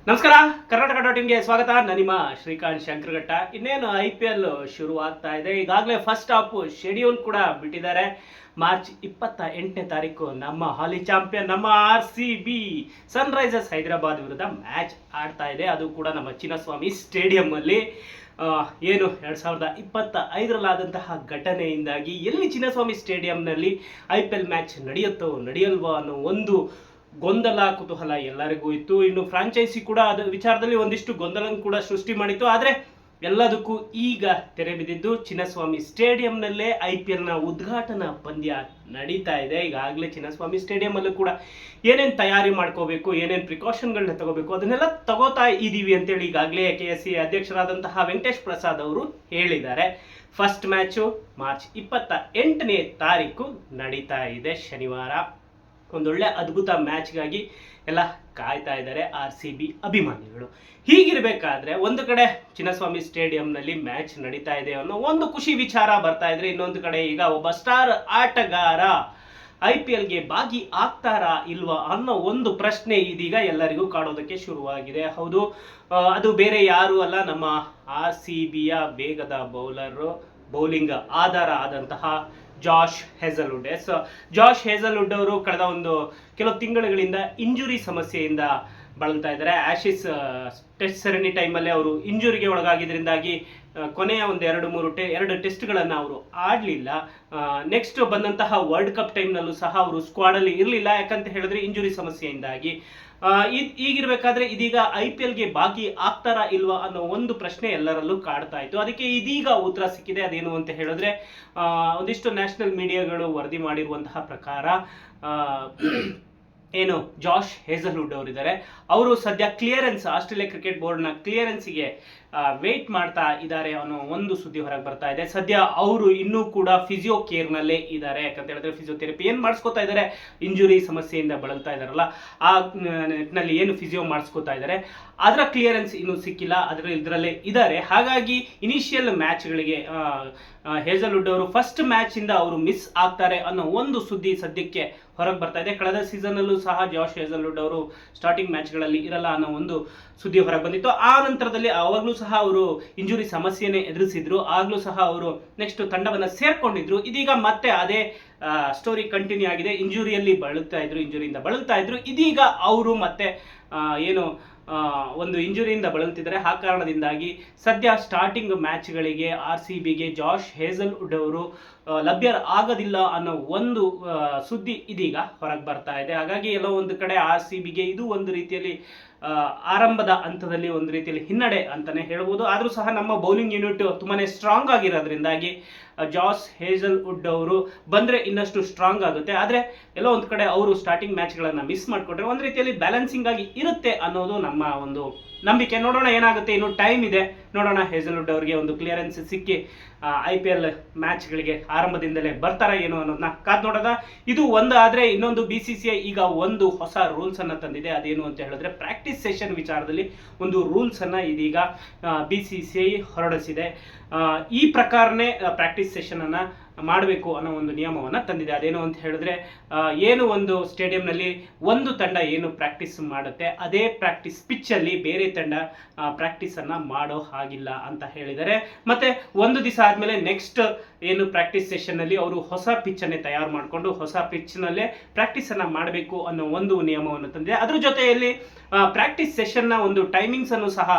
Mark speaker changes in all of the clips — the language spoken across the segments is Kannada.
Speaker 1: ನಮಸ್ಕಾರ, ಕರ್ನಾಟಕ.in ಗೆ ಸ್ವಾಗತ. ನಾನು ನಿಮ್ಮ ಶ್ರೀಕಾಂತ್ ಶಂಕರಘಟ್ಟ. ಇನ್ನೇನು IPL ಶುರು ಆಗ್ತಾ ಇದೆ. ಈಗಾಗಲೇ ಫಸ್ಟ್ ಹಾಫ್ ಶೆಡ್ಯೂಲ್ ಕೂಡ ಬಿಟ್ಟಿದ್ದಾರೆ. ಮಾರ್ಚ್ 28ನೇ ತಾರೀಕು ನಮ್ಮ ಹಾಲಿ ಚಾಂಪಿಯನ್ ನಮ್ಮ RCB ಸನ್ರೈಸರ್ಸ್ ಹೈದರಾಬಾದ್ ವಿರುದ್ಧ ಮ್ಯಾಚ್ ಆಡ್ತಾ ಇದೆ. ಅದು ಕೂಡ ನಮ್ಮ ಚಿನ್ನಸ್ವಾಮಿ ಸ್ಟೇಡಿಯಂ ಅಲ್ಲಿ. ಏನು 2025ರಲ್ಲಾದಂತಹ ಘಟನೆಯಿಂದಾಗಿ ಎಲ್ಲಿ ಚಿನ್ನಸ್ವಾಮಿ ಸ್ಟೇಡಿಯಂನಲ್ಲಿ IPL ಮ್ಯಾಚ್ ನಡೆಯುತ್ತೋ ನಡೆಯಲ್ವಾ ಅನ್ನೋ ಒಂದು ಗೊಂದಲ ಕುತೂಹಲ ಎಲ್ಲರಿಗೂ ಇತ್ತು. ಇನ್ನು ಫ್ರಾಂಚೈಸಿ ಕೂಡ ಅದರ ವಿಚಾರದಲ್ಲಿ ಒಂದಿಷ್ಟು ಗೊಂದಲ ಕೂಡ ಸೃಷ್ಟಿ ಮಾಡಿತ್ತು. ಆದರೆ ಎಲ್ಲದಕ್ಕೂ ಈಗ ತೆರೆ ಬಿದ್ದಿದ್ದು ಚಿನ್ನಸ್ವಾಮಿ ಸ್ಟೇಡಿಯಂನಲ್ಲೇ IPLನ ಉದ್ಘಾಟನಾ ಪಂದ್ಯ ನಡೀತಾ ಇದೆ. ಈಗಾಗಲೇ ಚಿನ್ನಸ್ವಾಮಿ ಸ್ಟೇಡಿಯಂ ಅಲ್ಲೂ ಕೂಡ ಏನೇನು ತಯಾರಿ ಮಾಡ್ಕೋಬೇಕು, ಏನೇನು ಪ್ರಿಕಾಷನ್ಗಳನ್ನ ತಗೋಬೇಕು ಅದನ್ನೆಲ್ಲ ತಗೋತಾ ಇದ್ದೀವಿ ಅಂತೇಳಿ ಈಗಾಗಲೇ KSC ಅಧ್ಯಕ್ಷರಾದಂತಹ ವೆಂಕಟೇಶ್ ಪ್ರಸಾದ್ ಅವರು ಹೇಳಿದ್ದಾರೆ. ಫಸ್ಟ್ ಮ್ಯಾಚು ಮಾರ್ಚ್ 28ನೇ ತಾರೀಕು ನಡೀತಾ ಇದೆ, ಶನಿವಾರ. ಒಂದೊಳ್ಳೆ ಅದ್ಭುತ ಮ್ಯಾಚ್ಗಾಗಿ ಎಲ್ಲ ಕಾಯ್ತಾ ಇದ್ದಾರೆ RCB ಅಭಿಮಾನಿಗಳು. ಹೀಗಿರಬೇಕಾದ್ರೆ ಒಂದು ಕಡೆ ಚಿನ್ನಸ್ವಾಮಿ ಸ್ಟೇಡಿಯಂನಲ್ಲಿ ಮ್ಯಾಚ್ ನಡೀತಾ ಇದೆ ಅನ್ನೋ ಒಂದು ಖುಷಿ ವಿಚಾರ ಬರ್ತಾ ಇದ್ರೆ, ಇನ್ನೊಂದು ಕಡೆ ಈಗ ಒಬ್ಬ ಸ್ಟಾರ್ ಆಟಗಾರ IPLಗೆ ಭಾಗಿ ಆಗ್ತಾರಾ ಇಲ್ವಾ ಅನ್ನೋ ಒಂದು ಪ್ರಶ್ನೆ ಇದೀಗ ಎಲ್ಲರಿಗೂ ಕಾಡೋದಕ್ಕೆ ಶುರುವಾಗಿದೆ. ಹೌದು, ಅದು ಬೇರೆ ಯಾರು ಅಲ್ಲ, ನಮ್ಮ RCBಯ ವೇಗದ ಬೌಲಿಂಗ್ ಆಧಾರ ಆದಂತಹ ಜಾಶ್ ಹೇಸಲ್ವುಡ್. ಜಾಶ್ ಹೇಸಲ್ವುಡ್ ಅವರು ಕಳೆದ ಕೆಲವು ತಿಂಗಳುಗಳಿಂದ ಇಂಜುರಿ ಸಮಸ್ಯೆಯಿಂದ ಬಳಲ್ತಾ ಇದ್ದಾರೆ. ಆಶಿಸ್ ಟೆಸ್ಟ್ ಸರಣಿ ಟೈಮಲ್ಲಿ ಅವರು ಇಂಜುರಿಗೆ ಒಳಗಾಗಿದ್ದರಿಂದಾಗಿ ಕೊನೆಯ ಎರಡು ಟೆಸ್ಟ್ಗಳನ್ನು ಅವರು ಆಡಲಿಲ್ಲ. ನೆಕ್ಸ್ಟ್ ಬಂದಂತಹ ವರ್ಲ್ಡ್ ಕಪ್ ಟೈಮ್ನಲ್ಲೂ ಸಹ ಅವರು ಸ್ಕ್ವಾಡಲ್ಲಿ ಇರಲಿಲ್ಲ. ಯಾಕಂತ ಹೇಳಿದ್ರೆ ಇಂಜುರಿ ಸಮಸ್ಯೆಯಿಂದಾಗಿ. ಈಗಿರ್ಬೇಕಾದ್ರೆ ಇದೀಗ IPLಗೆ ಭಾಗಿ ಆಗ್ತಾರಾ ಇಲ್ವಾ ಅನ್ನೋ ಒಂದು ಪ್ರಶ್ನೆ ಎಲ್ಲರಲ್ಲೂ ಕಾಡ್ತಾ ಇತ್ತು. ಅದಕ್ಕೆ ಇದೀಗ ಉತ್ತರ ಸಿಕ್ಕಿದೆ. ಅದೇನು ಅಂತ ಹೇಳಿದ್ರೆ, ಒಂದಿಷ್ಟು ನ್ಯಾಷನಲ್ ಮೀಡಿಯಾಗಳು ವರದಿ ಮಾಡಿರುವಂತಹ ಪ್ರಕಾರ ಏನು ಜಾಶ್ ಹೇಸಲ್ವುಡ್ ಅವರಿದ್ದಾರೆ, ಅವರು ಸದ್ಯ ಆಸ್ಟ್ರೇಲಿಯಾ ಕ್ರಿಕೆಟ್ ಬೋರ್ಡ್ನ ಕ್ಲಿಯರೆನ್ಸ್ಗೆ ವೇಟ್ ಮಾಡ್ತಾ ಇದ್ದಾರೆ ಅನ್ನೋ ಒಂದು ಸುದ್ದಿ ಹೊರಗೆ ಬರ್ತಾ ಇದೆ. ಸದ್ಯ ಅವರು ಇನ್ನೂ ಕೂಡ ಫಿಸಿಯೋ ಕೇರ್ನಲ್ಲೇ ಇದ್ದಾರೆ. ಯಾಕಂತ ಹೇಳಿದ್ರೆ ಫಿಸಿಯೋಥೆರಪಿ ಏನು ಮಾಡಿಸ್ಕೋತಾ ಇದ್ದಾರೆ, ಇಂಜುರಿ ಸಮಸ್ಯೆಯಿಂದ ಬಳಲ್ತಾ ಇದ್ದಾರಲ್ಲ, ಆ ನಿಟ್ಟಿನಲ್ಲಿ ಏನು ಫಿಸಿಯೋ ಮಾಡಿಸ್ಕೋತಾ ಇದ್ದಾರೆ ಅದರ ಕ್ಲಿಯರೆನ್ಸ್ ಇನ್ನೂ ಸಿಕ್ಕಿಲ್ಲ. ಇದರಲ್ಲೇ ಇದ್ದಾರೆ. ಹಾಗಾಗಿ ಇನಿಷಿಯಲ್ ಮ್ಯಾಚ್ಗಳಿಗೆ ಹೇಸಲ್ವುಡ್ ಅವರು ಫಸ್ಟ್ ಮ್ಯಾಚಿಂದ ಅವರು ಮಿಸ್ ಆಗ್ತಾರೆ ಅನ್ನೋ ಒಂದು ಸುದ್ದಿ ಸದ್ಯಕ್ಕೆ ಹೊರಗೆ ಬರ್ತಾ ಇದೆ. ಕಳೆದ ಸೀಸನ್ನಲ್ಲೂ ಸಹ ಜಾಶ್ ಹೇಸಲ್ವುಡ್ ಅವರು ಸ್ಟಾರ್ಟಿಂಗ್ ಮ್ಯಾಚ್ಗಳಲ್ಲಿ ಇರಲ್ಲ ಅನ್ನೋ ಒಂದು ಸುದ್ದಿ ಹೊರಗೆ ಬಂದಿತ್ತು. ಆ ನಂತರದಲ್ಲಿ ಅವಾಗಲೂ ಸಹ ಅವರು ಇಂಜುರಿ ಸಮಸ್ಯೆನೇ ಎದುರಿಸಿದ್ರು. ಆಗಲೂ ಸಹ ಅವರು ನೆಕ್ಸ್ಟ್ ತಂಡವನ್ನು ಸೇರ್ಕೊಂಡಿದ್ರು. ಇದೀಗ ಮತ್ತೆ ಅದೇ ಸ್ಟೋರಿ ಕಂಟಿನ್ಯೂ ಆಗಿದೆ. ಇಂಜುರಿಯಿಂದ ಬಳಲ್ತಾ ಇದ್ರು. ಇದೀಗ ಅವರು ಮತ್ತೆ ಏನು ಒಂದು ಇಂಜುರಿಯಿಂದ ಬಳಲ್ತಿದ್ದಾರೆ. ಆ ಕಾರಣದಿಂದಾಗಿ ಸದ್ಯ ಸ್ಟಾರ್ಟಿಂಗ್ ಮ್ಯಾಚ್ಗಳಿಗೆ RCBಗೆ ಜಾಶ್ ಹೇಸಲ್ವುಡ್ ಅವರು ಲಭ್ಯ ಆಗೋದಿಲ್ಲ ಅನ್ನೋ ಒಂದು ಸುದ್ದಿ ಇದೀಗ ಹೊರಗೆ ಬರ್ತಾ ಇದೆ. ಹಾಗಾಗಿ ಎಲ್ಲೋ ಒಂದು ಕಡೆ RCBಗೆ ಇದು ಒಂದು ರೀತಿಯಲ್ಲಿ ಆರಂಭದ ಹಂತದಲ್ಲಿ ಒಂದು ರೀತಿಯಲ್ಲಿ ಹಿನ್ನಡೆ ಅಂತಾನೆ ಹೇಳ್ಬೋದು. ಆದರೂ ಸಹ ನಮ್ಮ ಬೌಲಿಂಗ್ ಯೂನಿಟ್ ತುಂಬಾನೇ ಸ್ಟ್ರಾಂಗ್ ಆಗಿರೋದ್ರಿಂದಾಗಿ ಜಾಶ್ ಹೇಸಲ್ವುಡ್ ಅವರು ಬಂದರೆ ಇನ್ನಷ್ಟು ಸ್ಟ್ರಾಂಗ್ ಆಗುತ್ತೆ. ಆದರೆ ಎಲ್ಲೋ ಒಂದು ಕಡೆ ಅವರು ಸ್ಟಾರ್ಟಿಂಗ್ ಮ್ಯಾಚ್ಗಳನ್ನು ಮಿಸ್ ಮಾಡಿಕೊಂಡ್ರೆ ಒಂದು ರೀತಿಯಲ್ಲಿ ಬ್ಯಾಲೆನ್ಸಿಂಗ್ ಆಗಿ ಇರುತ್ತೆ ಅನ್ನೋದು ನಮ್ಮ ಒಂದು ನಂಬಿಕೆ. ನೋಡೋಣ ಏನಾಗುತ್ತೆ, ಇನ್ನು ಟೈಮ್ ಇದೆ, ನೋಡೋಣ. ಹೇಸಲ್ವುಡ್ ಅವರಿಗೆ ಒಂದು ಕ್ಲಿಯರೆನ್ಸ್ ಸಿಕ್ಕಿ IPL ಮ್ಯಾಚ್ಗಳಿಗೆ ಆರಂಭದಿಂದಲೇ ಬರ್ತಾರಾ ಏನು ಅನ್ನೋದನ್ನ ಕಾದ್ ನೋಡೋದ. ಇದು ಒಂದು ಆದರೆ ಇನ್ನೊಂದು BCCI ಈಗ ಒಂದು ಹೊಸ ರೂಲ್ಸನ್ನು ತಂದಿದೆ. ಅದೇನು ಅಂತ ಹೇಳಿದ್ರೆ, ಪ್ರಾಕ್ಟೀಸ್ ಸೆಷನ್ ವಿಚಾರದಲ್ಲಿ ಒಂದು ರೂಲ್ಸನ್ನು ಇದೀಗ BCCI ಹೊರಡಿಸಿದೆ. ಈ ಪ್ರಕಾರನೇ ಪ್ರಾಕ್ಟೀಸ್ ಸೆಷನನ್ನು ಮಾಡಬೇಕು ಅನ್ನೋ ಒಂದು ನಿಯಮವನ್ನು ತಂದಿದೆ. ಅದೇನು ಅಂತ ಹೇಳಿದ್ರೆ, ಏನು ಒಂದು ಸ್ಟೇಡಿಯಂನಲ್ಲಿ ಒಂದು ತಂಡ ಏನು ಪ್ರಾಕ್ಟೀಸ್ ಮಾಡುತ್ತೆ ಅದೇ ಪ್ರಾಕ್ಟೀಸ್ ಪಿಚ್ಚಲ್ಲಿ ಬೇರೆ ತಂಡ ಪ್ರಾಕ್ಟೀಸನ್ನು ಮಾಡೋ ಹಾಗಿಲ್ಲ ಅಂತ ಹೇಳಿದ್ದಾರೆ. ಮತ್ತೆ ಒಂದು ದಿವಸ ಆದಮೇಲೆ ನೆಕ್ಸ್ಟ್ ಏನು ಪ್ರಾಕ್ಟೀಸ್ ಸೆಷನ್ನಲ್ಲಿ ಅವರು ಹೊಸ ಪಿಚ್ಚನ್ನೇ ತಯಾರು ಮಾಡಿಕೊಂಡು ಹೊಸ ಪಿಚ್ನಲ್ಲೇ ಪ್ರಾಕ್ಟೀಸನ್ನು ಮಾಡಬೇಕು ಅನ್ನೋ ಒಂದು ನಿಯಮವನ್ನು ತಂದಿದೆ. ಅದ್ರ ಜೊತೆಯಲ್ಲಿ ಪ್ರಾಕ್ಟೀಸ್ ಸೆಷನ್ನ ಒಂದು ಟೈಮಿಂಗ್ಸನ್ನು ಸಹ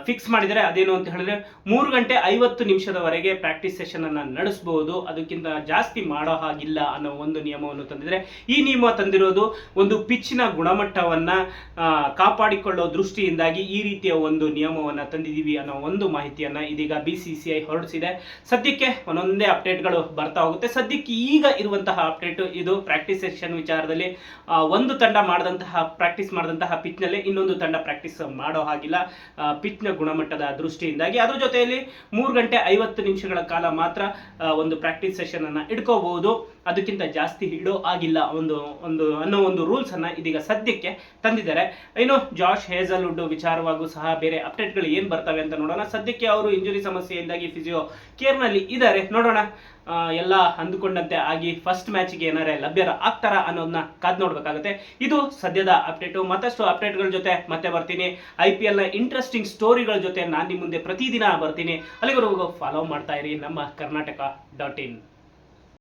Speaker 1: ಫಿಕ್ಸ್ ಮಾಡಿದರೆ. ಅದೇನು ಅಂತ ಹೇಳಿದ್ರೆ 3 ಗಂಟೆ 50 ನಿಮಿಷದವರೆಗೆ ಪ್ರಾಕ್ಟೀಸ್ ಸೆಷನನ್ನು ನಡೆಸಬಹುದು, ಅದಕ್ಕಿಂತ ಜಾಸ್ತಿ ಮಾಡೋ ಹಾಗಿಲ್ಲ ಅನ್ನೋ ಒಂದು ನಿಯಮವನ್ನು ತಂದಿದ್ದಾರೆ. ಈ ನಿಯಮ ತಂದಿರೋದು ಒಂದು ಪಿಚ್ನ ಗುಣಮಟ್ಟವನ್ನು ಕಾಪಾಡಿಕೊಳ್ಳೋ ದೃಷ್ಟಿಯಿಂದಾಗಿ ಈ ರೀತಿಯ ಒಂದು ನಿಯಮವನ್ನು ತಂದಿದ್ದೀವಿ ಅನ್ನೋ ಒಂದು ಮಾಹಿತಿಯನ್ನು ಇದೀಗ BCCI ಹೊರಡಿಸಿದೆ. ಸದ್ಯಕ್ಕೆ ಒಂದೊಂದೇ ಅಪ್ಡೇಟ್ಗಳು ಬರ್ತಾ ಹೋಗುತ್ತೆ. ಸದ್ಯಕ್ಕೆ ಈಗ ಇರುವಂತಹ ಅಪ್ಡೇಟ್ ಇದು. ಪ್ರಾಕ್ಟೀಸ್ ಸೆಷನ್ ವಿಚಾರದಲ್ಲಿ ಒಂದು ತಂಡ ಪ್ರಾಕ್ಟೀಸ್ ಮಾಡಿದಂತಹ ಪಿಚ್ನಲ್ಲೇ ಇನ್ನೊಂದು ತಂಡ ಪ್ರಾಕ್ಟೀಸ್ ಮಾಡೋ ಹಾಗಿಲ್ಲ ಪಿಚ್ನ ಗುಣಮಟ್ಟದ ದೃಷ್ಟಿಯಿಂದಾಗಿ. ಅದ್ರ ಜೊತೆಯಲ್ಲಿ 3 ಗಂಟೆ 50 ನಿಮಿಷಗಳ ಕಾಲ ಮಾತ್ರ ಒಂದು ಪ್ರಾಕ್ಟೀಸ್ ಸೆಷನ್ ಅನ್ನು ಇಟ್ಕೋಬಹುದು. ಅದಕ್ಕಿಂತ ಜಾಸ್ತಿ ಇಡೋ ಆಗಿಲ್ಲ ಅನ್ನೋ ಒಂದು ರೂಲ್ಸ್ ಅನ್ನ ಇದೀಗ ಸದ್ಯಕ್ಕೆ ತಂದಿದ್ದಾರೆ. ಇನ್ನು ಜಾಶ್ ಹೇಸಲ್ವುಡ್ ವಿಚಾರವಾಗೂ ಸಹ ಬೇರೆ ಅಪ್ಡೇಟ್ಗಳು ಏನ್ ಬರ್ತವೆ ಅಂತ ನೋಡೋಣ. ಸದ್ಯಕ್ಕೆ ಅವರು ಇಂಜುರಿ ಸಮಸ್ಯೆಯಿಂದಾಗಿ ಫಿಸಿಯೋ ಕೇರ್ ನಲ್ಲಿ ಇದ್ದಾರೆ. ನೋಡೋಣ ಎಲ್ಲ ಅಂದುಕೊಂಡಂತೆ ಆಗಿ ಫಸ್ಟ್ ಮ್ಯಾಚ್ಗೆ ಏನಾರೆ ಲಭ್ಯರ ಆಗ್ತಾರ ಅನ್ನೋದನ್ನ ಕಾದ್ ನೋಡ್ಬೇಕಾಗುತ್ತೆ. ಇದು ಸದ್ಯದ ಅಪ್ಡೇಟು. ಮತ್ತಷ್ಟು ಅಪ್ಡೇಟ್ಗಳ ಜೊತೆ ಮತ್ತೆ ಬರ್ತೀನಿ. IPL ನ ಇಂಟ್ರೆಸ್ಟಿಂಗ್ ಸ್ಟೋರಿಗಳ ಜೊತೆ ನಾನು ನಿಮ್ಮ ಮುಂದೆ ಪ್ರತಿದಿನ ಬರ್ತೀನಿ. ಅಲ್ಲಿವರೆಗೂ ಫಾಲೋ ಮಾಡ್ತಾ ಇರಿ ನಮ್ಮ ಕರ್ನಾಟಕ.in.